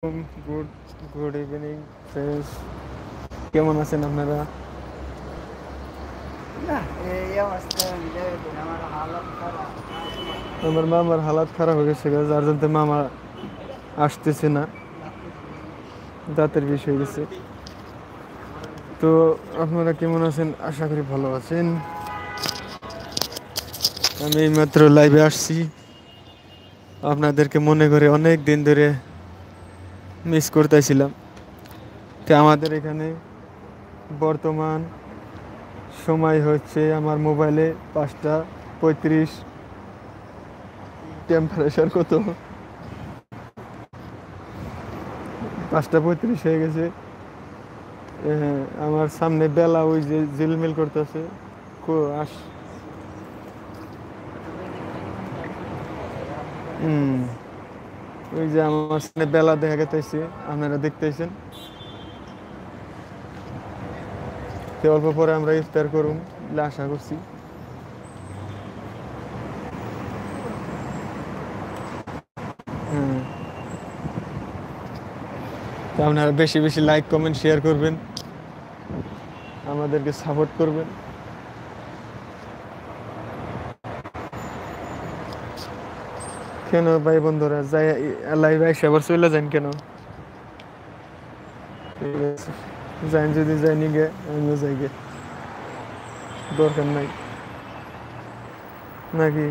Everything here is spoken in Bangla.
গুড গুড ইভিনিং ফ্রেন্ডস, কেমন আছেন আপনারা? আমার মামার হালাত খারাপ হয়ে গেছে, যার জন্য মামা আসতেছে না, দাঁতের বিষ হয়ে গেছে। তো আপনারা কেমন আছেন? আশা করি ভালো আছেন। আমি এইমাত্র লাইভে আসছি, আপনাদেরকে মনে করে অনেক দিন ধরে মিস করতেছিলাম। তো আমাদের এখানে বর্তমান সময় হচ্ছে আমার মোবাইলে 5:35। টেম্পারেচার কত? 5:35 হয়ে গেছে। আমার সামনে বেলা ওই যে ঝিলমিল করতেছে। ওই যে আমার সামনে বেলা দেখা গেছে, আপনারা দেখতেছেন। অল্প পরে আমরা ইফতার করুন বলে আশা করছি। তো আপনারা বেশি বেশি লাইক কমেন্ট শেয়ার করবেন, আমাদেরকে সাপোর্ট করবেন। কেন ভাই বন্ধুরা যাই লাইভ আইসে আবার চলে যান কেন? ঠিক আছে, যাই, যদি যাইনি গে আমিও যাই গে, দরকার নাই নাকি?